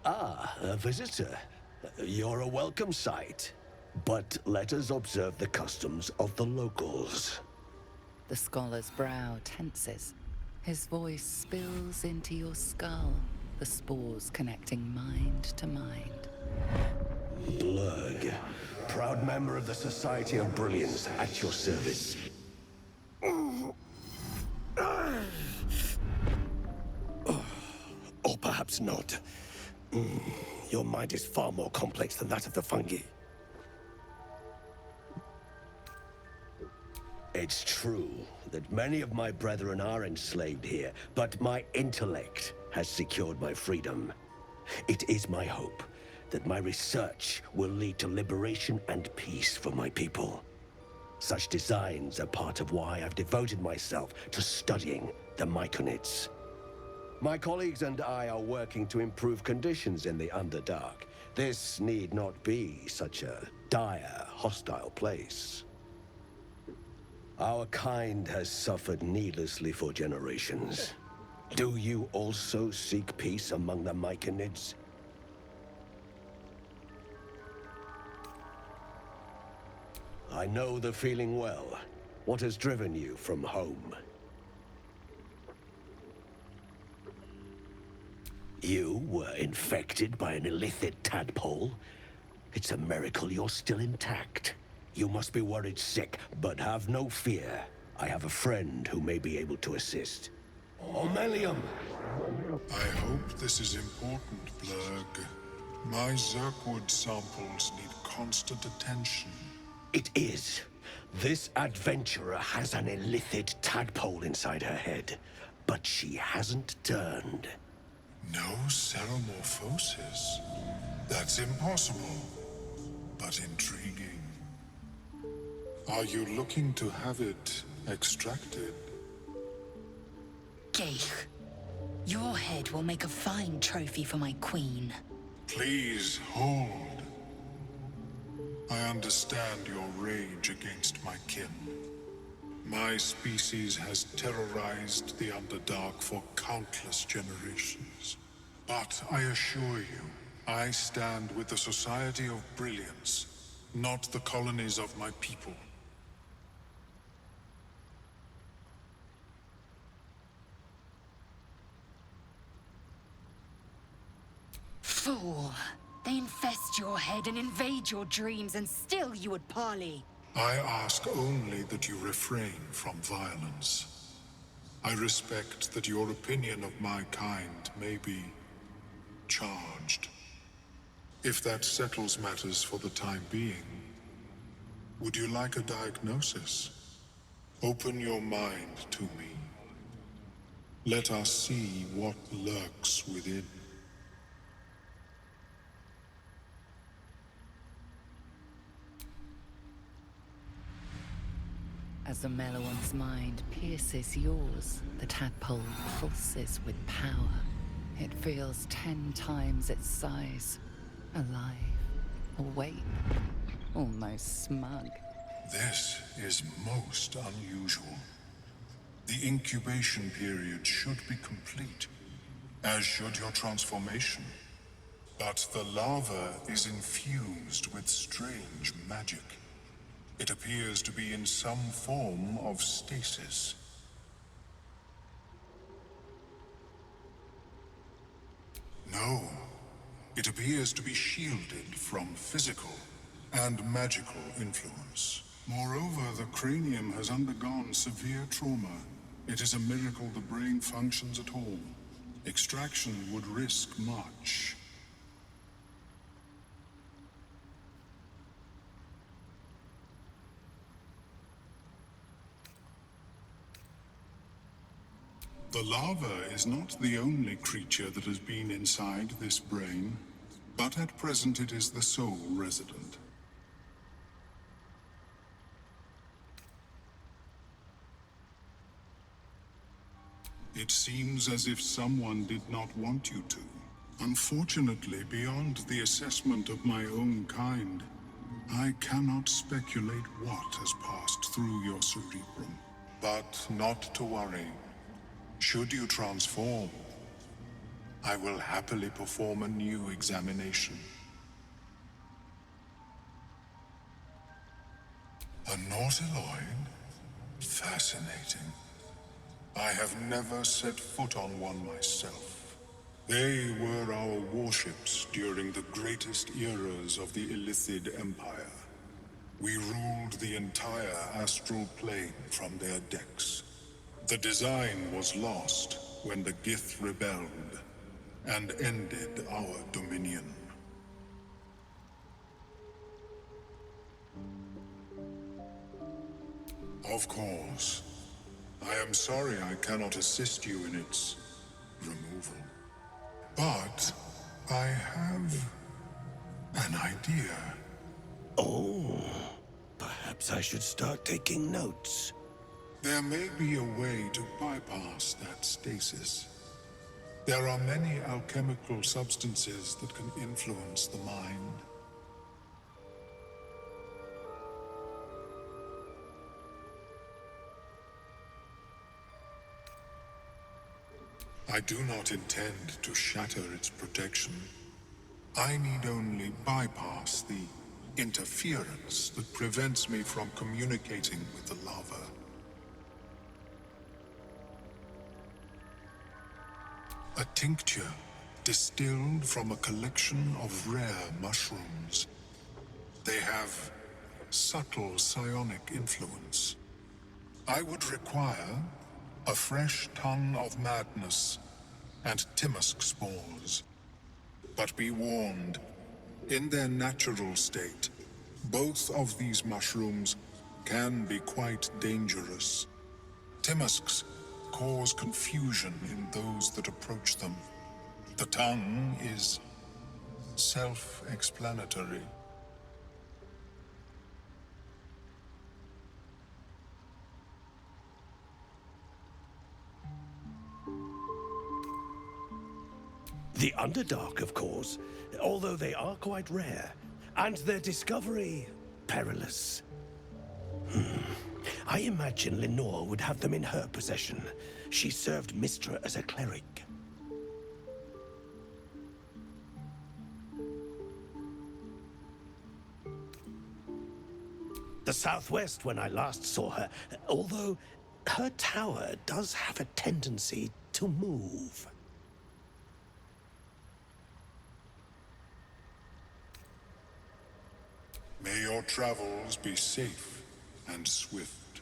Ah, a visitor. You're a welcome sight. But let us observe the customs of the locals. The scholar's brow tenses. His voice spills into your skull, the spores connecting mind to mind. Blurg, proud member of the Society of Brilliance, at your service. Or perhaps not. Your mind is far more complex than that of the fungi. It's true that many of my brethren are enslaved here, but my intellect has secured my freedom. It is my hope that my research will lead to liberation and peace for my people. Such designs are part of why I've devoted myself to studying the Myconids. My colleagues and I are working to improve conditions in the Underdark. This need not be such a dire, hostile place. Our kind has suffered needlessly for generations. Do you also seek peace among the Myconids? I know the feeling well. What has driven you from home? You were infected by an illithid tadpole? It's a miracle you're still intact. You must be worried sick, but have no fear. I have a friend who may be able to assist. Omelium! I hope this is important, Blurg. My Zerkwood samples need constant attention. It is. This adventurer has an illithid tadpole inside her head, but she hasn't turned. No ceromorphosis? That's impossible, but intriguing. Are you looking to have it extracted? Geich, your head will make a fine trophy for my queen. Please hold. I understand your rage against my kin. My species has terrorized the Underdark for countless generations. But I assure you, I stand with the Society of Brilliance, not the colonies of my people. Fool! They infest your head and invade your dreams, and still you would parley. I ask only that you refrain from violence. I respect that your opinion of my kind may be charged. If that settles matters for the time being, would you like a diagnosis? Open your mind to me. Let us see what lurks within. As the Meloan's mind pierces yours, the tadpole pulses with power. It feels 10 times its size. Alive, awake, almost smug. This is most unusual. The incubation period should be complete, as should your transformation. But the larva is infused with strange magic. It appears to be in some form of stasis. No, it appears to be shielded from physical and magical influence. Moreover, the cranium has undergone severe trauma. It is a miracle the brain functions at all. Extraction would risk much. The larva is not the only creature that has been inside this brain, but at present it is the sole resident. It seems as if someone did not want you to. Unfortunately, beyond the assessment of my own kind, I cannot speculate what has passed through your cerebrum. But not to worry. Should you transform, I will happily perform a new examination. A Nautiloid? Fascinating. I have never set foot on one myself. They were our warships during the greatest eras of the Illithid Empire. We ruled the entire astral plane from their decks. The design was lost when the Gith rebelled and ended our dominion. Of course. I am sorry I cannot assist you in its removal. But I have an idea. Oh, perhaps I should start taking notes. There may be a way to bypass that stasis. There are many alchemical substances that can influence the mind. I do not intend to shatter its protection. I need only bypass the interference that prevents me from communicating with the lava. A tincture distilled from a collection of rare mushrooms. They have subtle psionic influence. I would require a fresh tongue of madness and Timusk spores. But be warned, in their natural state, both of these mushrooms can be quite dangerous. Timusks cause confusion in those that approach them. The tongue is self-explanatory. The Underdark, of course, although they are quite rare, and their discovery perilous. I imagine Lenore would have them in her possession. She served Mistra as a cleric. The southwest when I last saw her, although her tower does have a tendency to move. May your travels be safe and swift.